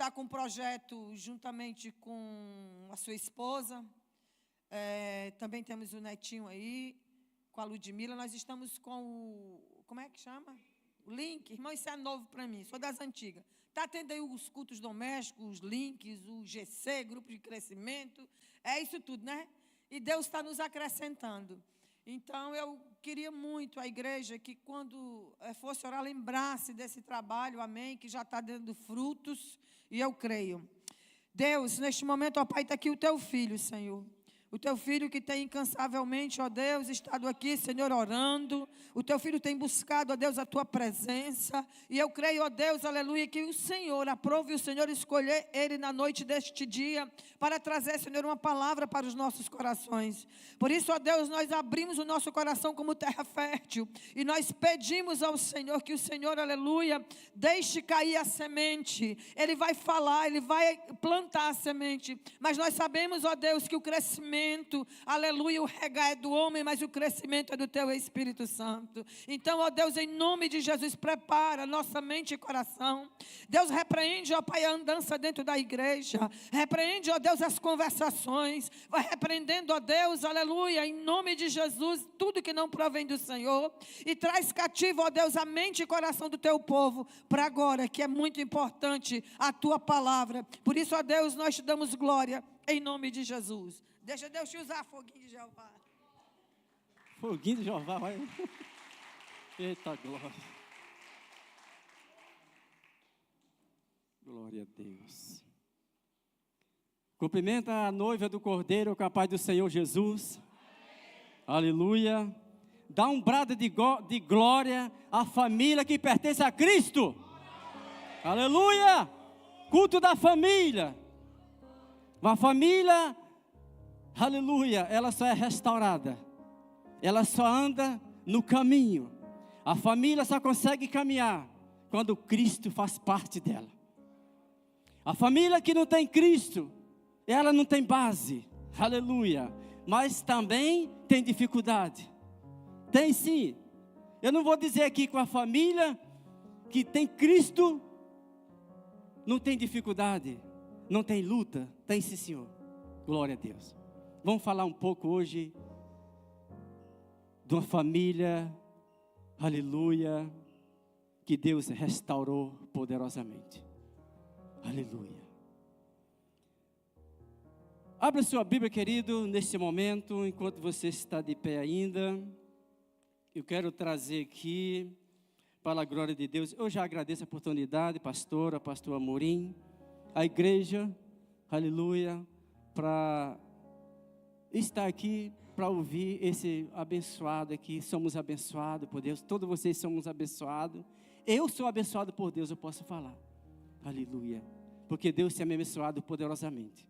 está com um projeto juntamente com a sua esposa. Também temos o netinho aí, com a Ludmila. Nós estamos com o... Como é que chama? O link. Irmão, isso é novo para mim, sou das antigas. Está tendo aí os cultos domésticos, os links, o GC, grupo de crescimento. É isso tudo, né? E Deus está nos acrescentando. Então, eu queria muito a igreja que, quando fosse orar, lembrasse desse trabalho, amém, que já está dando frutos, e eu creio. Deus, neste momento, ó Pai, está aqui o teu filho, Senhor. O teu filho que tem incansavelmente, ó Deus, estado aqui, Senhor, orando. O teu filho tem buscado, ó Deus, a tua presença. E eu creio, ó Deus, aleluia, que o Senhor aprove o Senhor escolher ele na noite deste dia para trazer, Senhor, uma palavra para os nossos corações. Por isso, ó Deus, nós abrimos o nosso coração como terra fértil. E nós pedimos ao Senhor que o Senhor, aleluia, deixe cair a semente. Ele vai falar, ele vai plantar a semente. Mas nós sabemos, ó Deus, que o crescimento, aleluia, o regar é do homem, mas o crescimento é do teu Espírito Santo. Então, ó Deus, em nome de Jesus, prepara nossa mente e coração. Deus, repreende, ó Pai, a andança dentro da igreja. Repreende, ó Deus, as conversações. Vai repreendendo, ó Deus, aleluia, em nome de Jesus, tudo que não provém do Senhor. E traz cativo, ó Deus, a mente e coração do teu povo para agora, que é muito importante a tua palavra. Por isso, ó Deus, nós te damos glória em nome de Jesus. Deixa Deus te usar, foguinho de Jeová. Foguinho de Jeová, vai. Eita glória. Glória a Deus. Cumprimenta a noiva do Cordeiro com a paz do Senhor Jesus. Amém. Aleluia. Dá um brado de glória à família que pertence a Cristo. Amém. Aleluia. Culto da família. Uma família, aleluia, ela só é restaurada. Ela só anda no caminho. A família só consegue caminhar quando Cristo faz parte dela. A família que não tem Cristo, ela não tem base, aleluia. Mas também tem dificuldade. Tem sim. Eu não vou dizer aqui com a família que tem Cristo, não tem dificuldade, não tem luta. Tem sim, Senhor. Glória a Deus. Vamos falar um pouco hoje de uma família, aleluia, que Deus restaurou poderosamente. Aleluia. Abra sua Bíblia, querido, neste momento, enquanto você está de pé ainda. Eu quero trazer aqui, para a glória de Deus, eu já agradeço a oportunidade, pastor Amorim, a igreja, aleluia, para estar aqui, para ouvir esse abençoado aqui. Somos abençoados por Deus, todos vocês somos abençoados. Eu sou abençoado por Deus, eu posso falar, aleluia, porque Deus tem me abençoado poderosamente.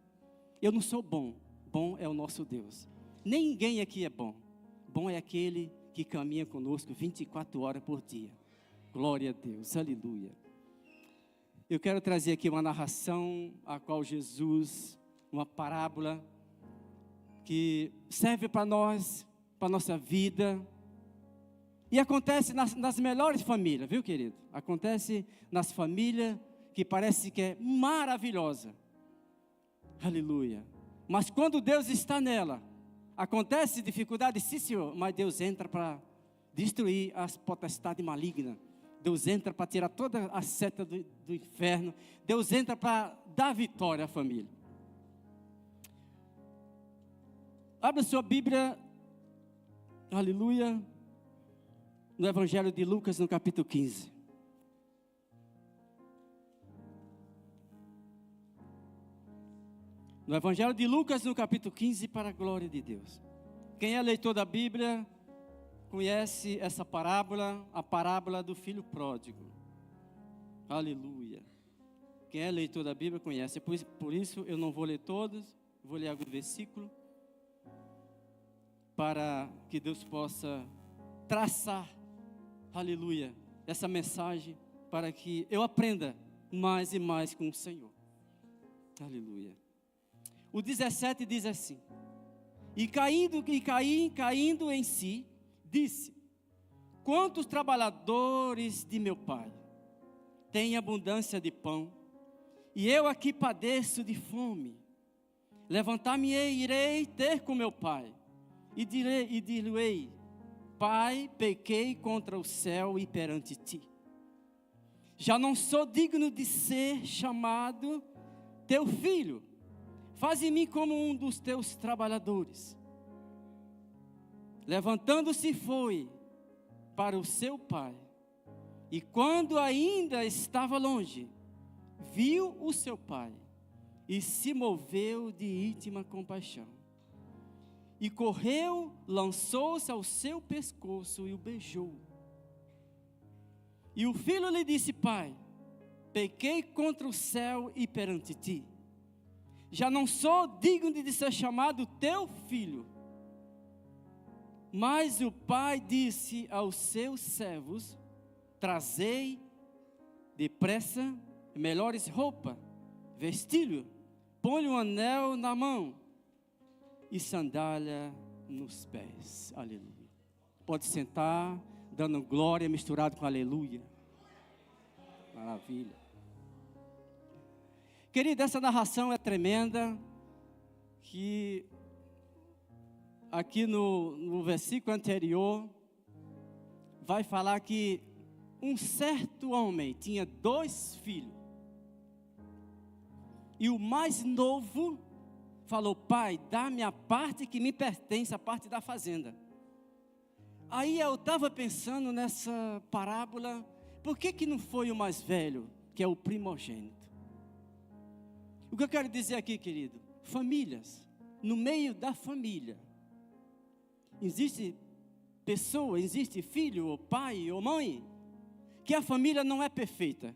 Eu não sou bom, bom é o nosso Deus. Ninguém aqui é bom, bom é aquele que caminha conosco 24 horas por dia. Glória a Deus, aleluia. Eu quero trazer aqui uma narração, a qual Jesus, uma parábola, que serve para nós, para a nossa vida. E acontece nas melhores famílias, viu, querido? Acontece nas famílias que parece que é maravilhosa. Aleluia. Mas quando Deus está nela, acontece dificuldade, sim, Senhor, mas Deus entra para destruir as potestades malignas. Deus entra para tirar toda a seta do inferno. Deus entra para dar vitória à família. Abra sua Bíblia, aleluia, no Evangelho de Lucas, no capítulo 15. No Evangelho de Lucas, no capítulo 15, para a glória de Deus. Quem é leitor da Bíblia, conhece essa parábola, a parábola do filho pródigo. Aleluia. Quem é leitor da Bíblia conhece. Por isso eu não vou ler todos, vou ler alguns versículos, para que Deus possa traçar, aleluia, essa mensagem, para que eu aprenda mais e mais com o Senhor. Aleluia. O 17 diz assim: E caindo em si, disse: Quantos trabalhadores de meu pai têm abundância de pão, e eu aqui padeço de fome. Levantar-me-ei, irei ter com meu pai, e direi: Pai, pequei contra o céu e perante ti. Já não sou digno de ser chamado teu filho. Faz em mim como um dos teus trabalhadores. Levantando-se foi para o seu pai, e quando ainda estava longe, viu o seu pai, e se moveu de íntima compaixão. E correu, lançou-se ao seu pescoço e o beijou. E o filho lhe disse: Pai, pequei contra o céu e perante ti. Já não sou digno de ser chamado teu filho. Mas o pai disse aos seus servos: Trazei depressa melhores roupas, vestilho, põe um anel na mão e sandália nos pés. Aleluia. Pode sentar, dando glória misturado com aleluia. Maravilha. Querido, essa narração é tremenda, que aqui no versículo anterior vai falar que um certo homem tinha 2 filhos. E o mais novo falou: Pai, dá-me a parte que me pertence, a parte da fazenda. Aí eu estava pensando nessa parábola, por que não foi o mais velho, que é o primogênito? O que eu quero dizer aqui, querido? Famílias, no meio da família, existe pessoa, existe filho, ou pai, ou mãe, que a família não é perfeita.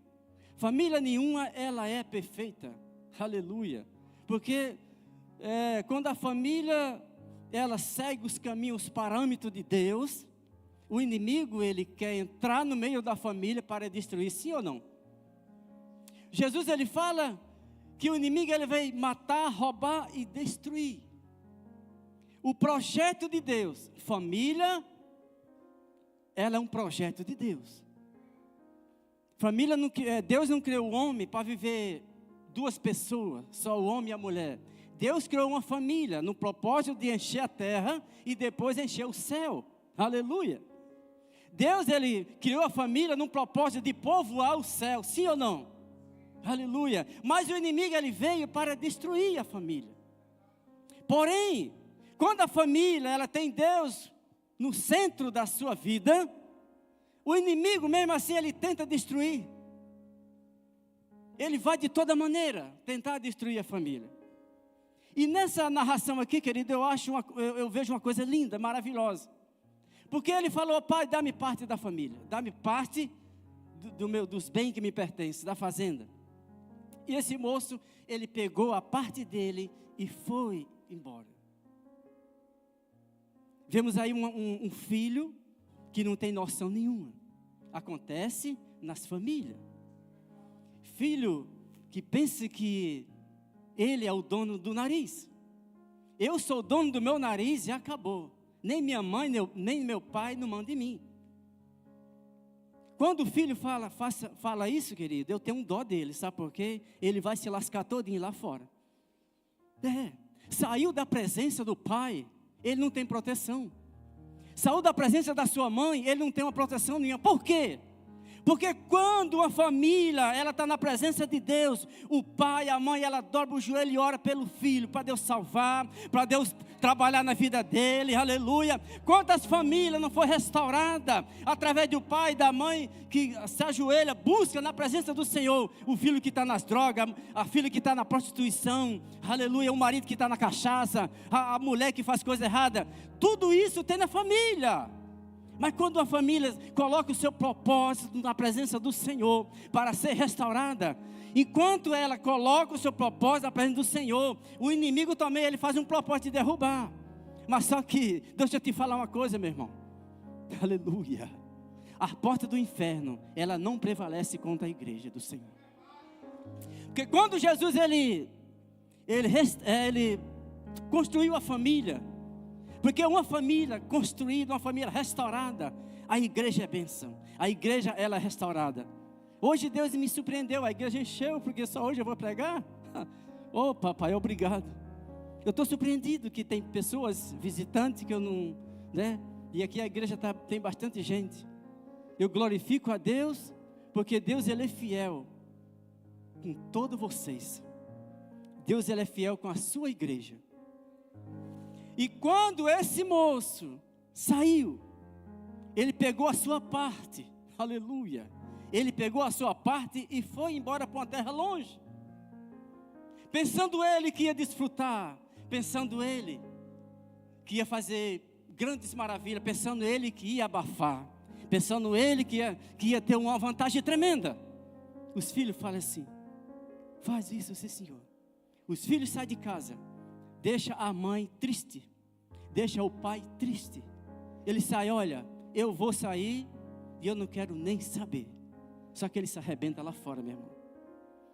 Família nenhuma, ela é perfeita. Aleluia. Porque quando a família, ela segue os caminhos, os parâmetros de Deus, o inimigo, ele quer entrar no meio da família para destruir, sim ou não? Jesus, ele fala que o inimigo, ele vai matar, roubar e destruir. O projeto de Deus, família, ela é um projeto de Deus. Família, Deus não criou o homem para viver 2 pessoas, só o homem e a mulher. Deus criou uma família no propósito de encher a terra e depois encher o céu. Aleluia. Deus, ele criou a família no propósito de povoar o céu, sim ou não? Aleluia. Mas o inimigo, ele veio para destruir a família. Porém, quando a família, ela tem Deus no centro da sua vida, o inimigo, mesmo assim, ele tenta destruir. Ele vai de toda maneira tentar destruir a família. E nessa narração aqui, querido, eu vejo uma coisa linda, maravilhosa. Porque ele falou: Pai, dá-me parte da família, dá-me parte dos bens que me pertencem, da fazenda. E esse moço, ele pegou a parte dele e foi embora. Vemos aí um filho que não tem noção nenhuma. Acontece nas famílias. Filho que pensa que ele é o dono do nariz. Eu sou o dono do meu nariz e acabou. Nem minha mãe, nem meu pai não mandam em mim. Quando o filho fala isso, querido, eu tenho um dó dele, sabe por quê? Ele vai se lascar todinho lá fora. Saiu da presença do pai, ele não tem proteção. Saiu da presença da sua mãe, ele não tem uma proteção nenhuma. Por quê? Porque quando uma família, ela está na presença de Deus, o pai, a mãe, ela dobra o joelho e ora pelo filho, para Deus salvar, para Deus trabalhar na vida dele, aleluia. Quantas famílias não foi restaurada através do pai e da mãe, que se ajoelha, busca na presença do Senhor, o filho que está nas drogas, a filha que está na prostituição, aleluia, o marido que está na cachaça, a mulher que faz coisa errada, tudo isso tem na família. Mas quando a família coloca o seu propósito na presença do Senhor para ser restaurada, enquanto ela coloca o seu propósito na presença do Senhor, o inimigo também, ele faz um propósito de derrubar. Mas só que, deixa eu te falar uma coisa, meu irmão. Aleluia. A porta do inferno, ela não prevalece contra a igreja do Senhor. Porque quando Jesus, ele construiu a família, porque uma família construída, uma família restaurada, a igreja é bênção. A igreja, ela é restaurada. Hoje Deus me surpreendeu, a igreja encheu, porque só hoje eu vou pregar. Oh, papai, obrigado. Eu estou surpreendido que tem pessoas visitantes que eu não, né? E aqui a igreja tem bastante gente. Eu glorifico a Deus, porque Deus Ele é fiel com todos vocês. Deus Ele é fiel com a sua igreja. E quando esse moço saiu, ele pegou a sua parte, aleluia. Ele pegou a sua parte e foi embora para uma terra longe. Pensando ele que ia desfrutar, pensando ele que ia fazer grandes maravilhas, pensando ele que ia abafar, pensando ele que ia ter uma vantagem tremenda. Os filhos falam assim: faz isso, sim, senhor. Os filhos saem de casa, deixa a mãe triste, deixa o pai triste. Ele sai: olha, eu vou sair e eu não quero nem saber. Só que ele se arrebenta lá fora, meu irmão.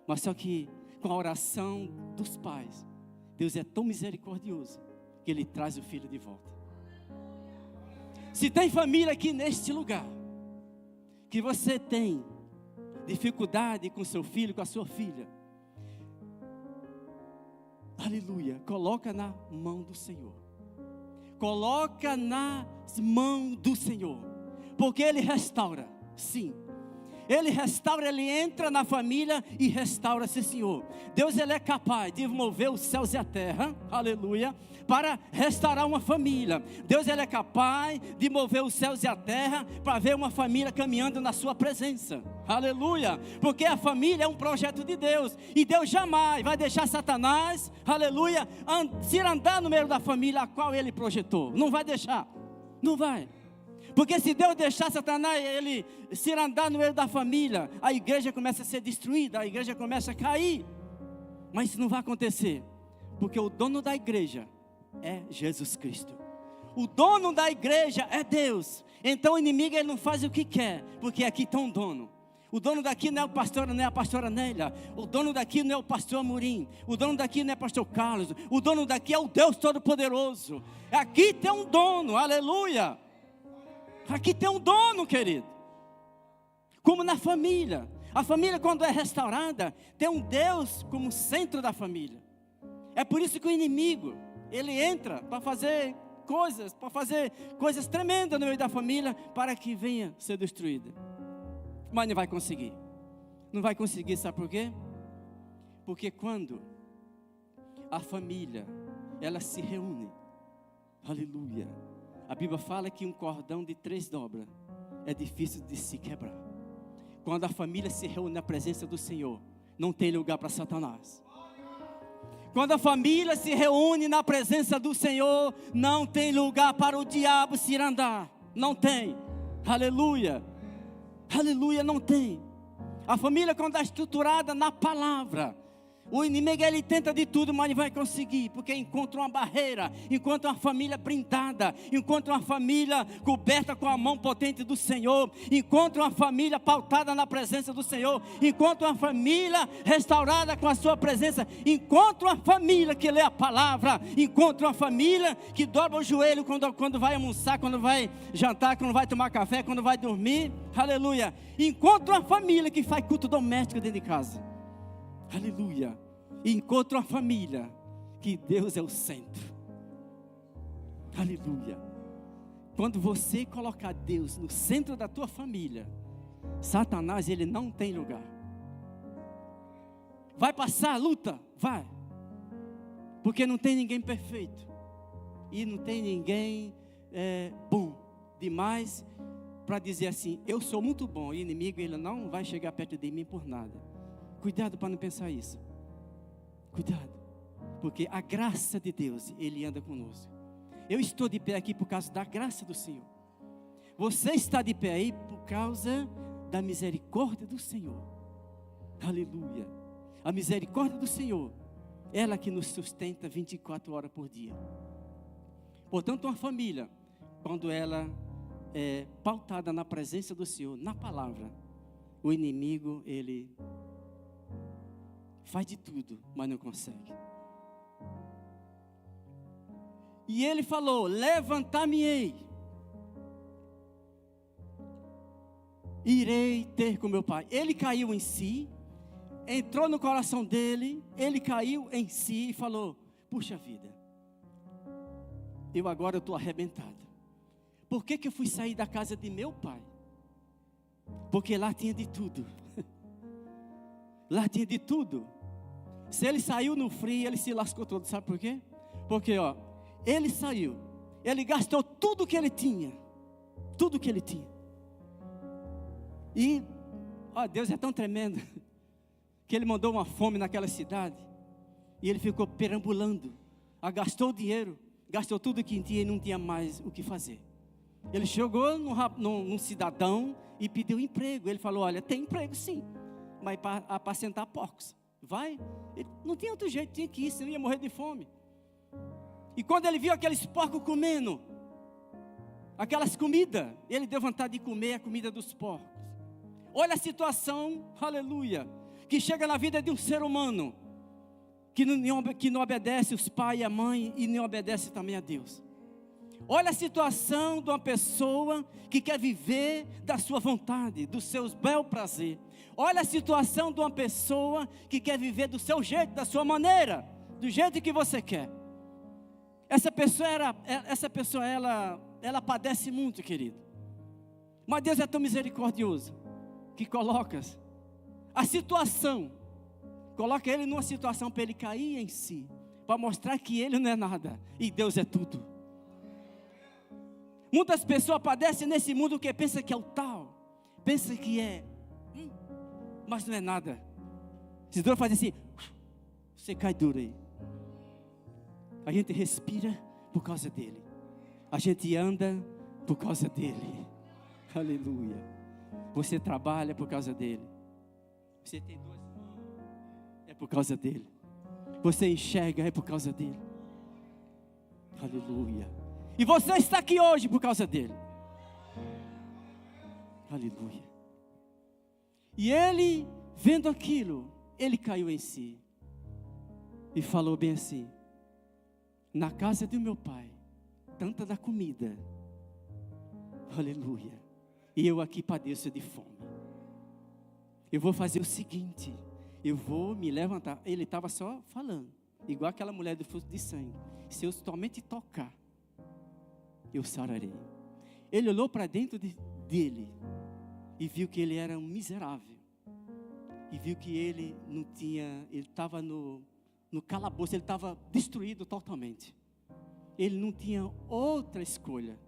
Mas só que com a oração dos pais, Deus é tão misericordioso que Ele traz o filho de volta. Se tem família aqui neste lugar, que você tem dificuldade com seu filho, com a sua filha, aleluia, coloca na mão do Senhor. Coloca nas mãos do Senhor, porque Ele restaura, sim. Ele restaura, Ele entra na família e restaura, sim, Senhor. Deus, Ele é capaz de mover os céus e a terra, aleluia, para restaurar uma família. Deus, Ele é capaz de mover os céus e a terra para ver uma família caminhando na sua presença, aleluia, porque a família é um projeto de Deus, e Deus jamais vai deixar Satanás, aleluia, se andar no meio da família a qual Ele projetou. Não vai deixar, não vai. Porque se Deus deixar Satanás, ele se andar no meio da família, a igreja começa a ser destruída, a igreja começa a cair. Mas isso não vai acontecer, porque o dono da igreja é Jesus Cristo. O dono da igreja é Deus. Então o inimigo, ele não faz o que quer, porque aqui tem um dono. O dono daqui não é o pastor, não é a pastora Nélia. O dono daqui não é o pastor Amorim. O dono daqui não é o pastor Carlos. O dono daqui é o Deus Todo-Poderoso. Aqui tem um dono, aleluia. Aqui tem um dono, querido. Como na família. A família, quando é restaurada, tem um Deus como centro da família. É por isso que o inimigo, ele entra para fazer coisas tremendas no meio da família, para que venha ser destruída. Mas não vai conseguir. Não vai conseguir, sabe por quê? Porque quando a família, ela se reúne, aleluia, a Bíblia fala que um cordão de 3 dobras é difícil de se quebrar. Quando a família se reúne na presença do Senhor, não tem lugar para Satanás. Quando a família se reúne na presença do Senhor, não tem lugar para o diabo se andar. Não tem. Aleluia. Aleluia, não tem. A família, quando é estruturada na palavra, o inimigo, ele tenta de tudo, mas não vai conseguir, porque encontra uma barreira, encontra uma família blindada, encontra uma família coberta com a mão potente do Senhor, encontra uma família pautada na presença do Senhor, encontra uma família restaurada com a sua presença, encontra uma família que lê a palavra, encontra uma família que dobra o joelho quando vai almoçar, quando vai jantar, quando vai tomar café, quando vai dormir, aleluia, encontra uma família que faz culto doméstico dentro de casa, aleluia. Encontra uma família que Deus é o centro. Aleluia. Quando você colocar Deus no centro da tua família, Satanás, ele não tem lugar. Vai passar a luta? Vai. Porque não tem ninguém perfeito. E não tem ninguém bom demais para dizer assim: eu sou muito bom. O inimigo, ele não vai chegar perto de mim por nada. Cuidado para não pensar isso. Cuidado, porque a graça de Deus, Ele anda conosco. Eu estou de pé aqui por causa da graça do Senhor. Você está de pé aí por causa da misericórdia do Senhor. Aleluia. A misericórdia do Senhor, ela que nos sustenta 24 horas por dia. Portanto, uma família, quando ela é pautada na presença do Senhor, na palavra, o inimigo, ele faz de tudo, mas não consegue. E ele falou: levantar-me-ei. irei ter com meu pai. Ele caiu em si, entrou no coração dele, ele caiu em si e falou: puxa vida, eu agora estou arrebentado. Por que eu fui sair da casa de meu pai? Porque lá tinha de tudo. Lá tinha de tudo. Se ele saiu no frio, ele se lascou todo. Sabe por quê? Porque ele saiu, ele gastou tudo que ele tinha. Tudo que ele tinha. E Deus é tão tremendo que ele mandou uma fome naquela cidade. E ele ficou perambulando. Gastou o dinheiro, gastou tudo que tinha e não tinha mais o que fazer. Ele chegou num cidadão e pediu emprego. Ele falou: olha, tem emprego sim, mas para apacentar porcos. Vai. Ele não tinha outro jeito, tinha que ir, senão ia morrer de fome. E quando ele viu aqueles porcos comendo aquelas comidas, ele deu vontade de comer a comida dos porcos. Olha a situação, aleluia, que chega na vida de um ser humano que não obedece os pais e a mãe e não obedece também a Deus. Olha a situação de uma pessoa que quer viver da sua vontade, dos seus bel prazer. Olha a situação de uma pessoa que quer viver do seu jeito, da sua maneira, do jeito que você quer. Essa pessoa ela padece muito, querido. Mas Deus é tão misericordioso que coloca a situação, coloca ele numa situação para ele cair em si, para mostrar que ele não é nada e Deus é tudo. Muitas pessoas padecem nesse mundo que pensa que é o tal, pensa que é, mas não é nada. Se Deus faz assim, você cai duro aí. A gente respira por causa dele. A gente anda por causa dele. Aleluia. Você trabalha por causa dele. Você tem 2 mãos, é por causa dele. Você enxerga, é por causa dele. Aleluia. E você está aqui hoje por causa dele. Aleluia. E ele, vendo aquilo, ele caiu em si. E falou bem assim: na casa do meu pai, tanta da comida. Aleluia. E eu aqui padeço de fome. Eu vou fazer o seguinte: eu vou me levantar. Ele estava só falando, igual aquela mulher do fluxo de sangue. Se eu somente tocar, eu sararei. Ele olhou para dentro dele e viu que ele era um miserável. E viu que ele não tinha, ele estava no calabouço, ele estava destruído totalmente. Ele não tinha outra escolha.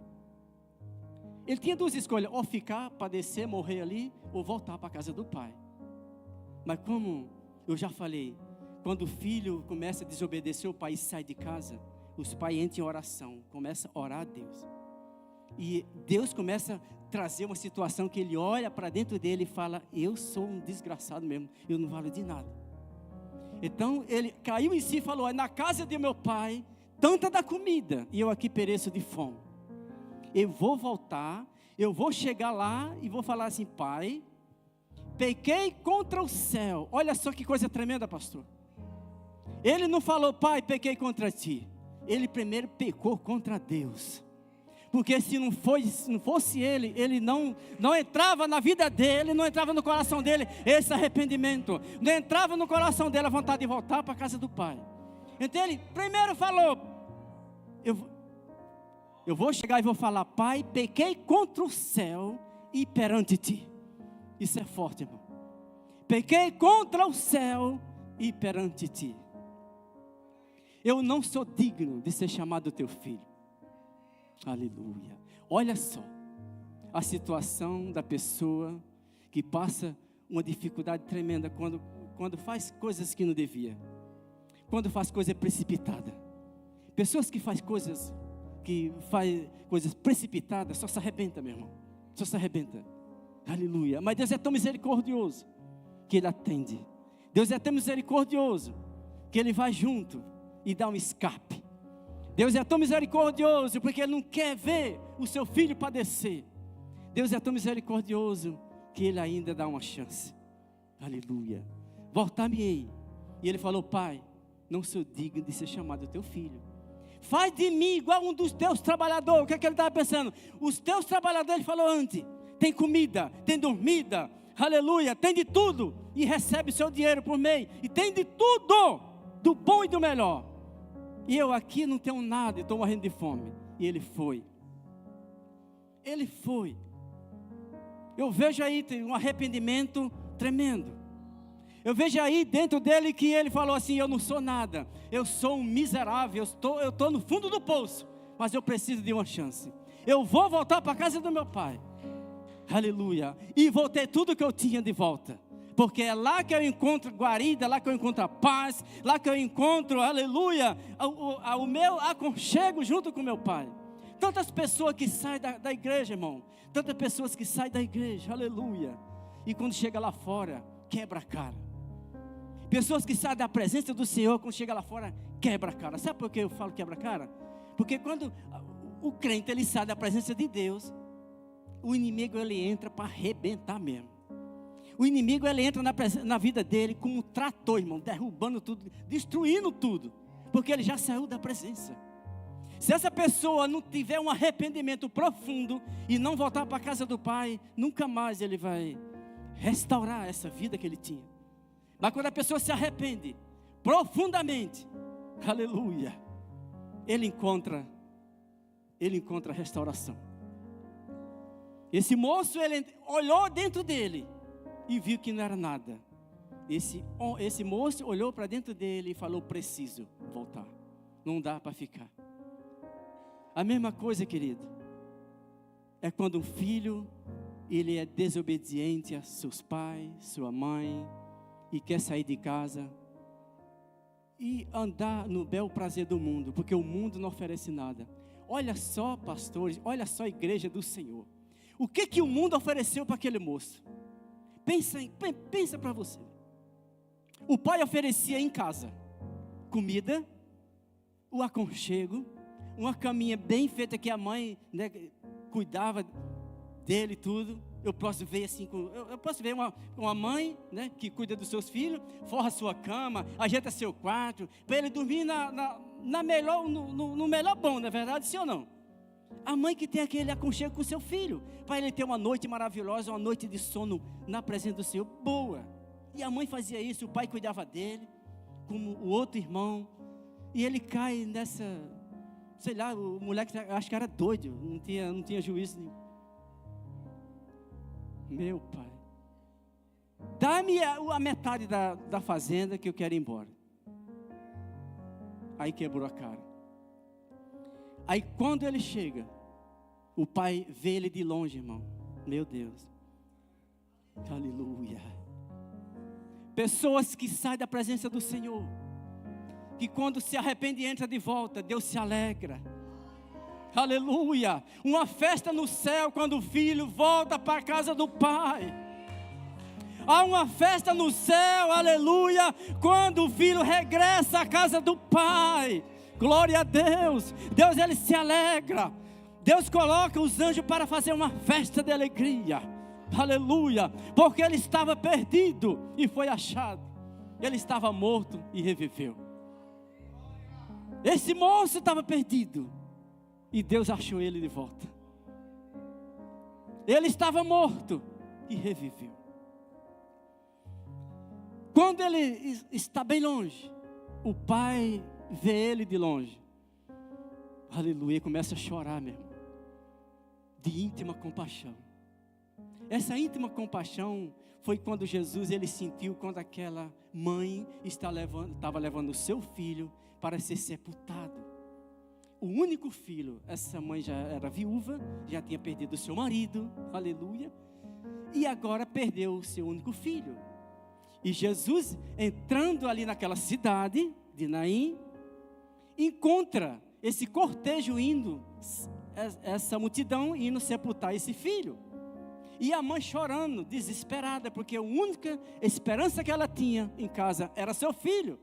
Ele tinha 2 escolhas: ou ficar, padecer, morrer ali, ou voltar para a casa do pai. Mas como eu já falei, quando o filho começa a desobedecer o pai e sai de casa, os pais entram em oração, começam a orar a Deus. E Deus começa a trazer uma situação que ele olha para dentro dele e fala: eu sou um desgraçado mesmo, eu não valho de nada. Então ele caiu em si e falou: na casa de meu pai, tanta da comida, e eu aqui pereço de fome. Eu vou voltar, eu vou chegar lá e vou falar assim: pai, pequei contra o céu. Olha só que coisa tremenda, pastor. Ele não falou: pai, pequei contra ti. Ele primeiro pecou contra Deus. Porque se não fosse ele não entrava na vida dele, não entrava no coração dele esse arrependimento. Não entrava no coração dele a vontade de voltar para a casa do pai. Então ele primeiro falou: eu vou chegar e vou falar: pai, pequei contra o céu e perante ti. Isso é forte, irmão. Pequei contra o céu e perante ti. Eu não sou digno de ser chamado teu filho. Aleluia. Olha só a situação da pessoa que passa uma dificuldade tremenda quando faz coisas que não devia, quando faz coisa precipitada. Pessoas que faz coisas precipitadas só se arrebenta, meu irmão. Só se arrebenta. Aleluia. Mas Deus é tão misericordioso que Ele atende. Deus é tão misericordioso que Ele vai junto e dá um escape. Deus é tão misericordioso porque Ele não quer ver o seu filho padecer. Deus é tão misericordioso que Ele ainda dá uma chance. Aleluia. Voltar-me-ei. E Ele falou: pai, não sou digno de ser chamado teu filho. Faz de mim igual um dos teus trabalhadores. O que é que ele estava pensando? Os teus trabalhadores, ele falou antes, tem comida, tem dormida, aleluia, tem de tudo, e recebe seu dinheiro por mês, e tem de tudo, do bom e do melhor. E eu aqui não tenho nada, e estou morrendo de fome. E ele foi. Ele foi. Eu vejo aí tem um arrependimento tremendo. Eu vejo aí dentro dele que ele falou assim: eu não sou nada, eu sou um miserável, eu estou no fundo do poço, mas eu preciso de uma chance. Eu vou voltar para a casa do meu pai. Aleluia. E vou ter tudo que eu tinha de volta. Porque é lá que eu encontro guarida, lá que eu encontro a paz, lá que eu encontro, aleluia, o meu aconchego junto com meu pai. Tantas pessoas que saem da igreja, irmão. Tantas pessoas que saem da igreja, aleluia. E quando chega lá fora, quebra a cara. Pessoas que saem da presença do Senhor, quando chega lá fora, quebra a cara. Sabe por que eu falo quebra a cara? Porque quando o crente ele sai da presença de Deus, o inimigo ele entra para arrebentar mesmo. O inimigo ele entra na vida dele como um trator, irmão, derrubando tudo, destruindo tudo, porque ele já saiu da presença. Se essa pessoa não tiver um arrependimento profundo e não voltar para a casa do pai, nunca mais ele vai restaurar essa vida que ele tinha. Mas quando a pessoa se arrepende profundamente, aleluia, ele encontra restauração. Esse moço, ele olhou dentro dele e viu que não era nada. Esse moço olhou para dentro dele e falou: preciso voltar, não dá para ficar. A mesma coisa, querido, é quando um filho ele é desobediente a seus pais, sua mãe, e quer sair de casa e andar no bel prazer do mundo, porque o mundo não oferece nada. Olha só, pastores, olha só a igreja do Senhor. O que o mundo ofereceu para aquele moço? Pensa para você. O pai oferecia em casa comida, o aconchego, uma caminha bem feita que a mãe, né, cuidava dele e tudo. Eu posso ver assim, eu posso ver uma mãe, né, que cuida dos seus filhos, forra sua cama, ajeita seu quarto, para ele dormir no melhor bom, não é verdade, sim ou não? A mãe que tem aquele aconchego com o seu filho, para ele ter uma noite maravilhosa, uma noite de sono na presença do Senhor, boa. E a mãe fazia isso, o pai cuidava dele, como o outro irmão, e ele cai nessa, sei lá, o moleque acho que era doido, não tinha juízo nenhum. Meu pai, dá-me a metade da fazenda que eu quero ir embora. Aí quebrou a cara. Aí quando ele chega, o pai vê ele de longe, irmão. Meu Deus, aleluia. Pessoas que saem da presença do Senhor, que quando se arrepende e entra de volta, Deus se alegra. Aleluia, uma festa no céu quando o filho volta para a casa do pai. Há uma festa no céu, aleluia, quando o filho regressa à casa do pai. Glória a Deus. Deus ele se alegra. Deus coloca os anjos para fazer uma festa de alegria. Aleluia, porque ele estava perdido e foi achado. Ele estava morto e reviveu. Esse moço estava perdido e Deus achou ele de volta. Ele estava morto e reviveu. Quando ele está bem longe, o pai vê ele de longe. Aleluia, começa a chorar mesmo. De íntima compaixão. Essa íntima compaixão foi quando Jesus ele sentiu quando aquela mãe estava levando o seu filho para ser sepultado. O único filho, essa mãe já era viúva, já tinha perdido o seu marido, aleluia, e agora perdeu o seu único filho. E Jesus, entrando ali naquela cidade de Naim, encontra esse cortejo indo, essa multidão indo sepultar esse filho. E a mãe chorando, desesperada, porque a única esperança que ela tinha em casa era seu filho.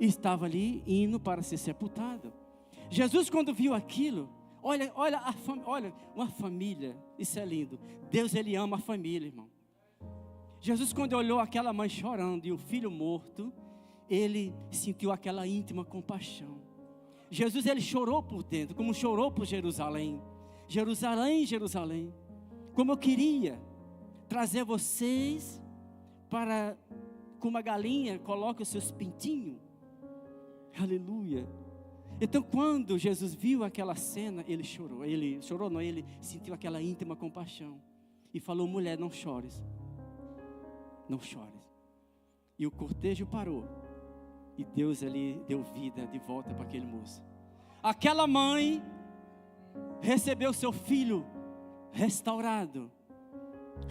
E estava ali indo para ser sepultado. Jesus, quando viu aquilo, olha uma família, isso é lindo. Deus, ele ama a família, irmão. Jesus, quando olhou aquela mãe chorando e o filho morto, ele sentiu aquela íntima compaixão. Jesus, ele chorou por dentro, como chorou por Jerusalém. Jerusalém, Jerusalém, como eu queria trazer vocês para, como uma galinha coloca os seus pintinhos. Aleluia. Então, quando Jesus viu aquela cena, ele chorou. Ele chorou, não, ele sentiu aquela íntima compaixão. E falou: mulher, não chores. Não chores. E o cortejo parou. E Deus ali deu vida de volta para aquele moço. Aquela mãe recebeu seu filho restaurado.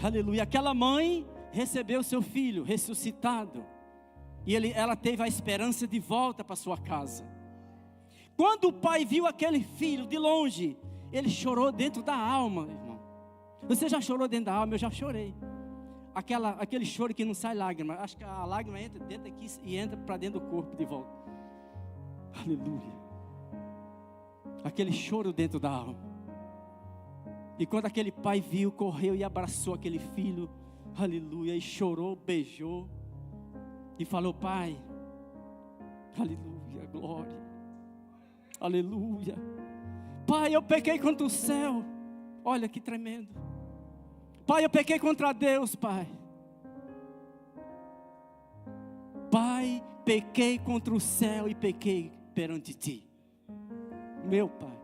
Aleluia. Aquela mãe recebeu seu filho ressuscitado. E ela teve a esperança de volta para sua casa. Quando o pai viu aquele filho de longe, ele chorou dentro da alma, irmão. Você já chorou dentro da alma? Eu já chorei. Aquele choro que não sai lágrima. Acho que a lágrima entra dentro aqui e entra para dentro do corpo de volta. Aleluia. Aquele choro dentro da alma. E quando aquele pai viu, correu e abraçou aquele filho. Aleluia. E chorou, beijou. E falou: pai, aleluia, glória. Aleluia. Pai, eu pequei contra o céu. Olha que tremendo. Pai, eu pequei contra Deus, pai. Pai, pequei contra o céu e pequei perante ti. Meu pai.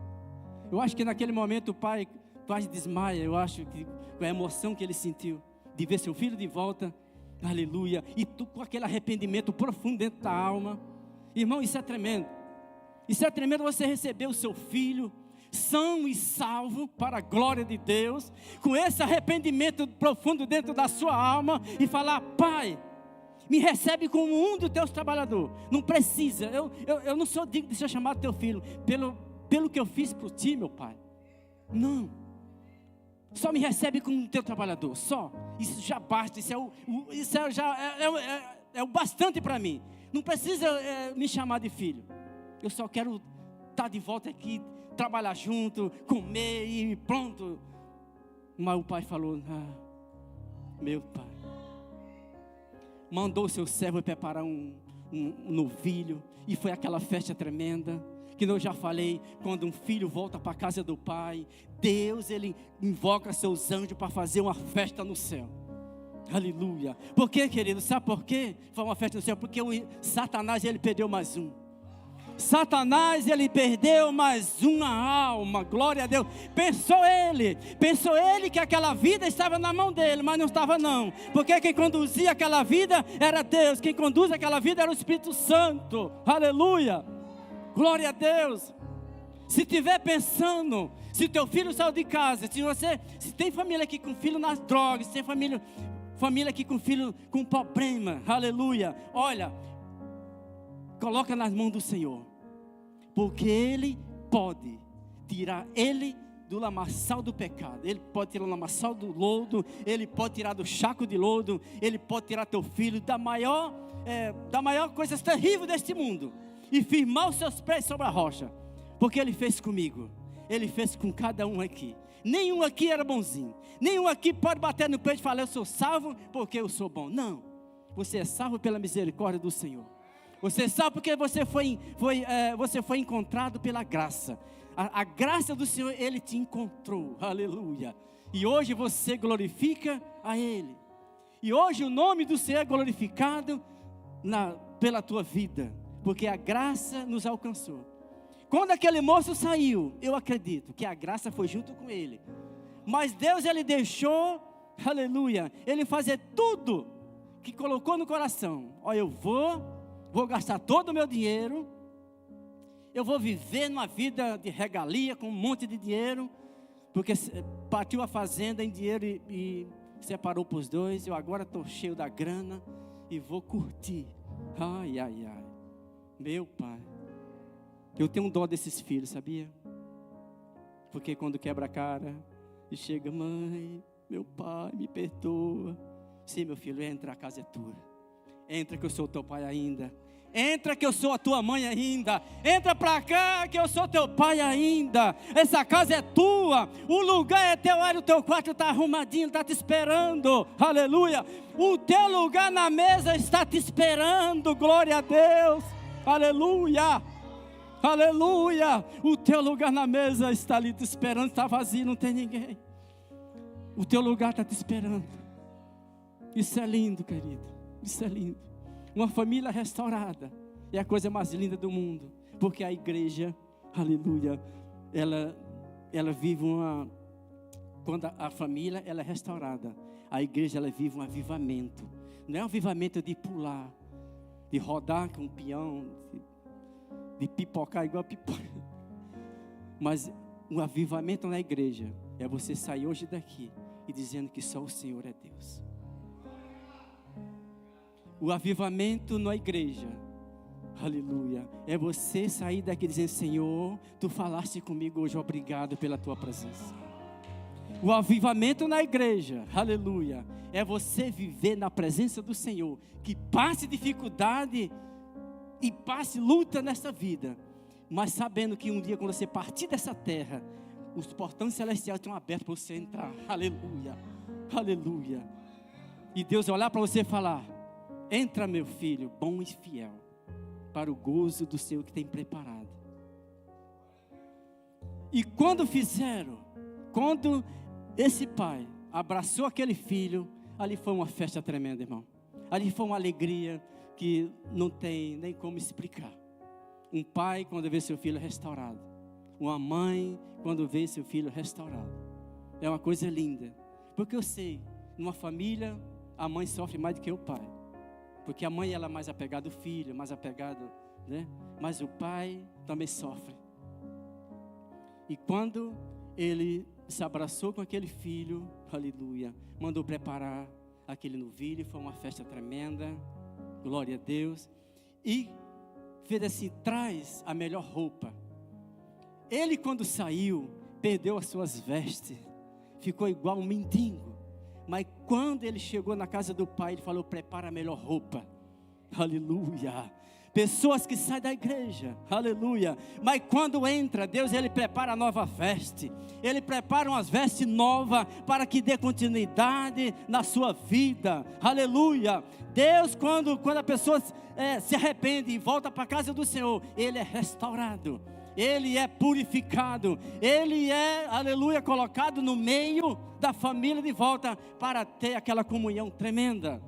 Eu acho que naquele momento o pai quase desmaia. Eu acho que com a emoção que ele sentiu de ver seu filho de volta. Aleluia. E tu com aquele arrependimento profundo dentro da alma. Irmão, isso é tremendo. Isso é tremendo, você receber o seu filho são e salvo para a glória de Deus, com esse arrependimento profundo dentro da sua alma e falar: pai, me recebe como um dos teus trabalhadores. Não precisa, eu não sou digno de ser chamado teu filho pelo que eu fiz por ti, meu pai. Não, só me recebe como um teu trabalhador, só. Isso já basta, isso é o bastante para mim. Não precisa me chamar de filho. Eu só quero estar de volta aqui, trabalhar junto, comer e pronto. Mas o pai falou: meu pai, mandou o seu servo preparar um novilho. E foi aquela festa tremenda, que eu já falei, quando um filho volta para a casa do pai, Deus, ele invoca seus anjos para fazer uma festa no céu. Aleluia. Por quê, querido? Sabe por quê? Foi uma festa no céu, porque o Satanás, ele perdeu mais um. Satanás, ele perdeu mais uma alma. Glória a Deus. Pensou ele que aquela vida estava na mão dele, mas não estava não, porque quem conduzia aquela vida era Deus. Quem conduz aquela vida era o Espírito Santo. Aleluia. Glória a Deus. Se estiver pensando, se teu filho saiu de casa, se tem família aqui com filho nas drogas, se tem família aqui com filho com problema, aleluia, olha, coloca nas mãos do Senhor, porque Ele pode tirar ele do lamaçal do pecado. Ele pode tirar o lamaçal do lodo, Ele pode tirar do chaco de lodo, Ele pode tirar teu filho da maior coisa terrível deste mundo e firmar os seus pés sobre a rocha, porque Ele fez comigo, Ele fez com cada um aqui. Nenhum aqui era bonzinho, nenhum aqui pode bater no peito e falar: eu sou salvo porque eu sou bom. Não, você é salvo pela misericórdia do Senhor. Você sabe porque você foi encontrado pela graça. A graça do Senhor, Ele te encontrou. Aleluia. E hoje você glorifica a Ele. E hoje o nome do Senhor é glorificado pela tua vida, porque a graça nos alcançou. Quando aquele moço saiu, eu acredito que a graça foi junto com ele. Mas Deus, Ele deixou, aleluia, Ele fazer tudo que colocou no coração. Olha, eu vou gastar todo o meu dinheiro, eu vou viver numa vida de regalia com um monte de dinheiro, porque partiu a fazenda em dinheiro e separou para os dois. Eu agora estou cheio da grana e vou curtir. Ai, ai, ai, meu pai, eu tenho um dó desses filhos, sabia? Porque quando quebra a cara e chega: mãe, meu pai, me perdoa. Sim, meu filho, entra, a casa é tua. Entra que eu sou teu pai ainda. Entra que eu sou a tua mãe ainda. Entra para cá que eu sou teu pai ainda. Essa casa é tua. O lugar é teu. Olha, o teu quarto está arrumadinho, está te esperando. Aleluia. O teu lugar na mesa está te esperando. Glória a Deus. Aleluia. Aleluia. O teu lugar na mesa está ali te esperando. Está vazio, não tem ninguém. O teu lugar está te esperando. Isso é lindo, querido. Isso é lindo. Uma família restaurada é a coisa mais linda do mundo. Porque a igreja, aleluia, ela vive uma... Quando a família ela é restaurada, a igreja ela vive um avivamento. Não é um avivamento de pular, de rodar com um peão, de pipocar igual pipoca. Mas um avivamento na igreja é você sair hoje daqui e dizendo que só o Senhor é Deus. O avivamento na igreja, aleluia, é você sair daqui dizendo: Senhor, Tu falaste comigo hoje, obrigado pela Tua presença. O avivamento na igreja, aleluia, é você viver na presença do Senhor, que passe dificuldade e passe luta nessa vida, mas sabendo que um dia quando você partir dessa terra, os portões celestiais estão abertos para você entrar, aleluia, aleluia. E Deus olhar para você e falar: entra, meu filho, bom e fiel, para o gozo do Senhor que tem preparado. E quando esse pai abraçou aquele filho, ali foi uma festa tremenda, irmão. Ali foi uma alegria que não tem nem como explicar. Um pai quando vê seu filho restaurado, uma mãe quando vê seu filho restaurado, é uma coisa linda. Porque eu sei, numa família a mãe sofre mais do que o pai, porque a mãe ela é mais apegada ao filho, mais apegada, né? Mas o pai também sofre. E quando ele se abraçou com aquele filho, aleluia, mandou preparar aquele novilho, foi uma festa tremenda, glória a Deus, e fez assim: traz a melhor roupa. Ele quando saiu, perdeu as suas vestes, ficou igual um mendigo, mas quando ele chegou na casa do pai, ele falou: prepara a melhor roupa, aleluia. Pessoas que saem da igreja, aleluia, mas quando entra, Deus ele prepara a nova veste, Ele prepara umas vestes novas para que dê continuidade na sua vida, aleluia. Deus quando a pessoa se arrepende e volta para a casa do Senhor, Ele é restaurado, Ele é purificado, Ele é, aleluia, colocado no meio da família de volta para ter aquela comunhão tremenda.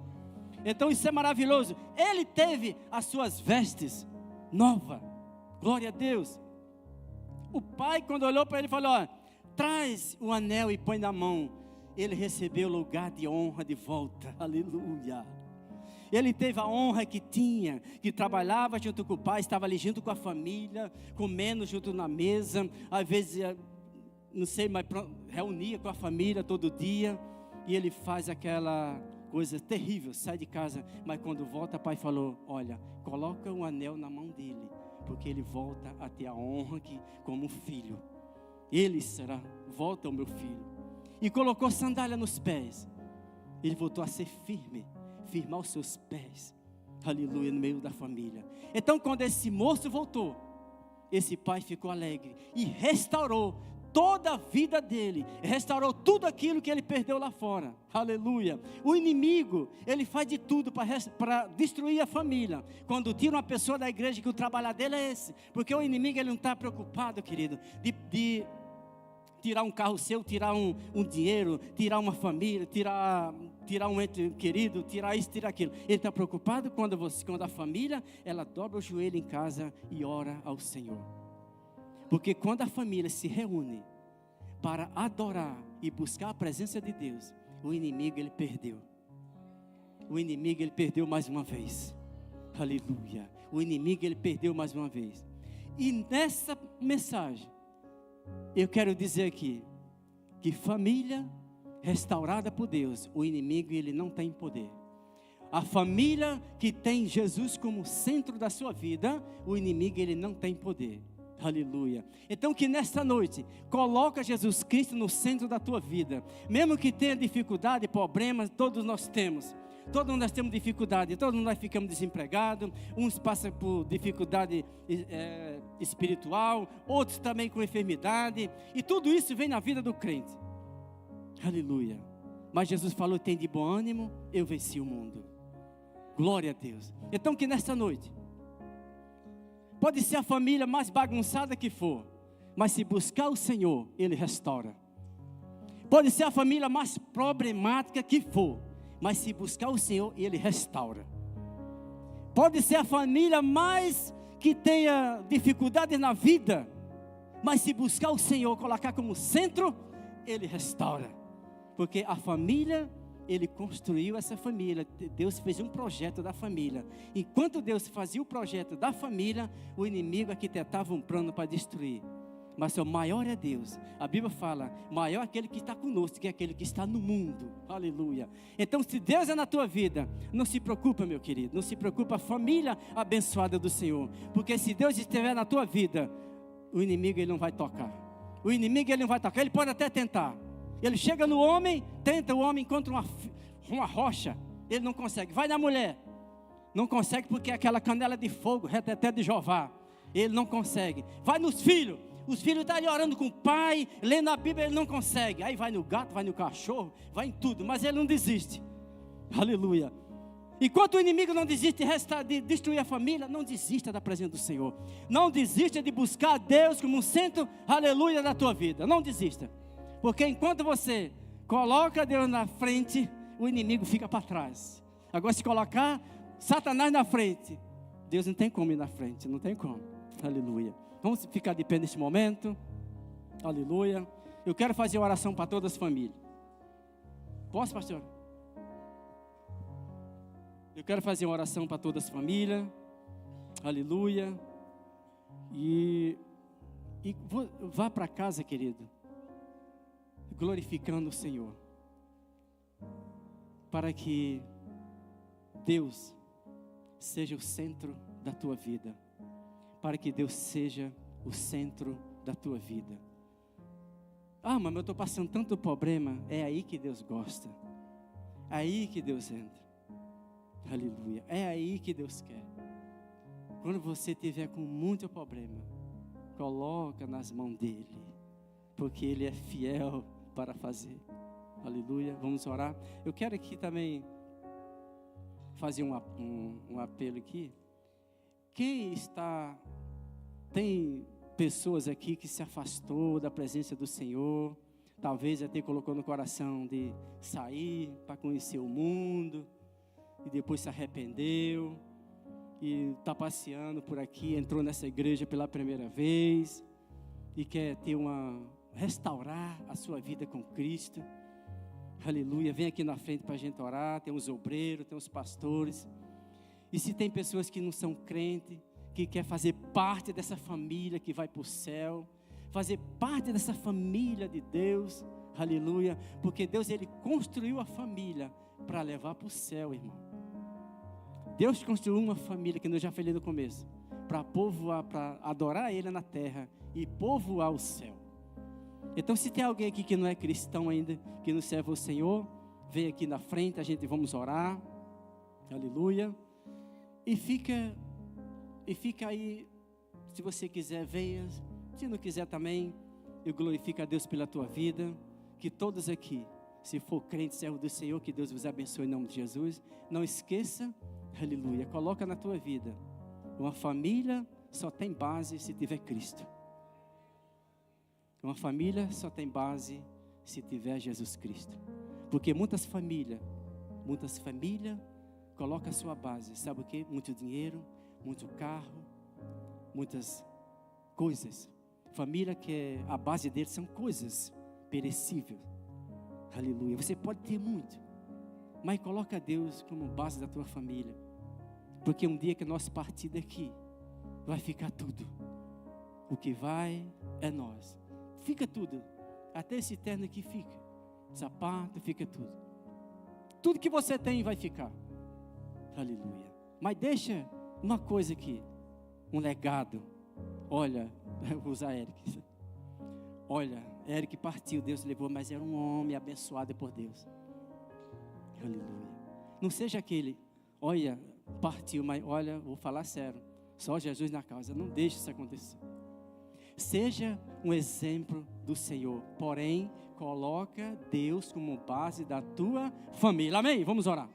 Então isso é maravilhoso. Ele teve as suas vestes novas, glória a Deus. O pai quando olhou para ele falou: ó, traz o anel e põe na mão. Ele recebeu o lugar de honra de volta, aleluia. Ele teve a honra que tinha, que trabalhava junto com o pai, estava ali junto com a família, comendo junto na mesa, às vezes, não sei, mas reunia com a família todo dia, e ele faz aquela coisa terrível, sai de casa, mas quando volta, o pai falou: olha, coloca um anel na mão dele, porque ele volta a ter a honra que, como filho, ele será, volta o meu filho, e colocou sandália nos pés, ele voltou a ser firme, firmar os seus pés, aleluia, no meio da família. Então quando esse moço voltou, esse pai ficou alegre, e restaurou toda a vida dele, restaurou tudo aquilo que ele perdeu lá fora, aleluia. O inimigo, ele faz de tudo para destruir a família, quando tira uma pessoa da igreja, que o trabalho dele é esse, porque o inimigo ele não está preocupado, querido, de tirar um carro seu, tirar um dinheiro, tirar uma família, tirar um ente querido, tirar isso, tirar aquilo. Ele está preocupado quando a família, ela dobra o joelho em casa e ora ao Senhor. Porque quando a família se reúne para adorar e buscar a presença de Deus, o inimigo ele perdeu. O inimigo ele perdeu mais uma vez. Aleluia. O inimigo ele perdeu mais uma vez. E nessa mensagem, eu quero dizer aqui, que família restaurada por Deus, o inimigo ele não tem poder. A família que tem Jesus como centro da sua vida, o inimigo ele não tem poder. Aleluia. Então que nesta noite, coloca Jesus Cristo no centro da tua vida. Mesmo que tenha dificuldade, problemas, todos nós temos dificuldade, todos nós ficamos desempregados, uns passam por dificuldade espiritual, outros também com enfermidade, e tudo isso vem na vida do crente. Aleluia. Mas Jesus falou: tem de bom ânimo, eu venci o mundo. Glória a Deus. Então que nesta noite, pode ser a família mais bagunçada que for, mas se buscar o Senhor, Ele restaura. Pode ser a família mais problemática que for, mas se buscar o Senhor, Ele restaura. Pode ser a família mais que tenha dificuldades na vida, mas se buscar o Senhor, colocar como centro, Ele restaura. Porque a família, Ele construiu essa família. Deus fez um projeto da família. Enquanto Deus fazia o projeto da família, o inimigo arquitetava um plano para destruir. Mas o maior é Deus. A Bíblia fala, maior é aquele que está conosco, que é aquele que está no mundo. Aleluia. Então, se Deus é na tua vida, não se preocupa, meu querido. Não se preocupa, a família abençoada do Senhor. Porque se Deus estiver na tua vida, o inimigo ele não vai tocar. O inimigo ele não vai tocar. Ele pode até tentar. Ele chega no homem, tenta, o homem encontra uma rocha. Ele não consegue. Vai na mulher. Não consegue porque é aquela canela de fogo, reteté de Jeová. Ele não consegue. Vai nos filhos. Os filhos estão ali orando com o pai, lendo a Bíblia, ele não consegue. Aí vai no gato, vai no cachorro, vai em tudo, mas ele não desiste. Aleluia. Enquanto o inimigo não desiste de destruir a família, não desista da presença do Senhor. Não desista de buscar a Deus como um centro, aleluia, da tua vida. Não desista. Porque enquanto você coloca Deus na frente, o inimigo fica para trás. Agora se colocar Satanás na frente, Deus não tem como ir na frente, não tem como. Aleluia. Vamos ficar de pé neste momento. Aleluia. Eu quero fazer oração para todas as famílias. Posso, pastor? Eu quero fazer uma oração para todas as famílias. Aleluia. E vá para casa, querido, glorificando o Senhor, para que Deus seja o centro da tua vida. Para que Deus seja o centro da tua vida. Ah, mas eu estou passando tanto problema. É aí que Deus gosta. É aí que Deus entra. Aleluia. É aí que Deus quer. Quando você estiver com muito problema, coloca nas mãos dEle. Porque Ele é fiel para fazer. Aleluia. Vamos orar. Eu quero aqui também fazer um apelo aqui. Quem tem pessoas aqui que se afastou da presença do Senhor, talvez até colocou no coração de sair para conhecer o mundo, e depois se arrependeu, e está passeando por aqui, entrou nessa igreja pela primeira vez, e quer restaurar a sua vida com Cristo. Aleluia, vem aqui na frente para a gente orar. Tem os obreiros, tem os pastores. E se tem pessoas que não são crentes, que quer fazer parte dessa família que vai para o céu, fazer parte dessa família de Deus, aleluia, porque Deus ele construiu a família para levar para o céu, irmão. Deus construiu uma família, que eu já falei no começo, para povoar, para adorar Ele na terra e povoar o céu. Então, se tem alguém aqui que não é cristão ainda, que não serve ao Senhor, vem aqui na frente, vamos orar, aleluia. E fica aí, se você quiser, venha. Se não quiser também, eu glorifico a Deus pela tua vida. Que todos aqui, se for crente, servo do Senhor, que Deus vos abençoe em nome de Jesus. Não esqueça, aleluia, coloca na tua vida. Uma família só tem base se tiver Cristo. Uma família só tem base se tiver Jesus Cristo. Porque muitas famílias colocam a sua base, sabe o que? Muito dinheiro, muito carro, muitas coisas. Família que a base deles são coisas perecíveis. Aleluia. Você pode ter muito, mas coloca Deus como base da tua família. Porque um dia que nós partir daqui, vai ficar tudo. O que vai é nós. Fica tudo. Até esse terno aqui fica. Sapato, fica tudo. Tudo que você tem vai ficar. Aleluia. Mas deixa uma coisa aqui. Um legado. Olha, eu vou usar Eric. Olha, Eric partiu, Deus levou, mas era um homem abençoado por Deus. Aleluia. Não seja aquele, olha, partiu, mas olha, vou falar sério. Só Jesus na causa. Não deixe isso acontecer. Seja um exemplo do Senhor. Porém, coloca Deus como base da tua família. Amém? Vamos orar.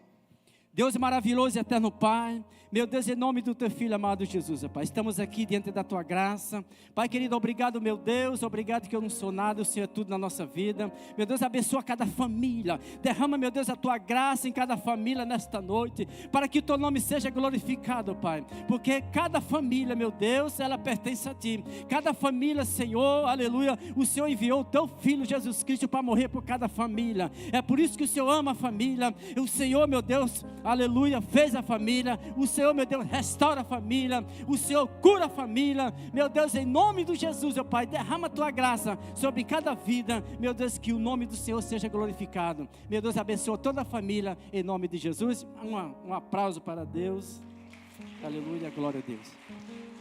Deus maravilhoso e eterno Pai, meu Deus, em nome do Teu Filho amado Jesus, Pai, estamos aqui diante da Tua graça. Pai querido, obrigado, meu Deus, obrigado que eu não sou nada, o Senhor é tudo na nossa vida. Meu Deus, abençoa cada família, derrama, meu Deus, a Tua graça em cada família nesta noite, para que o Teu nome seja glorificado, Pai, porque cada família, meu Deus, ela pertence a Ti. Cada família, Senhor, aleluia, o Senhor enviou o Teu Filho Jesus Cristo para morrer por cada família. É por isso que o Senhor ama a família. O Senhor, meu Deus, aleluia, fez a família. O Senhor, meu Deus, restaura a família. O Senhor cura a família. Meu Deus, em nome de Jesus, meu Pai, derrama a Tua graça sobre cada vida. Meu Deus, que o nome do Senhor seja glorificado. Meu Deus, abençoa toda a família, em nome de Jesus. Um aplauso para Deus. Aleluia, glória a Deus.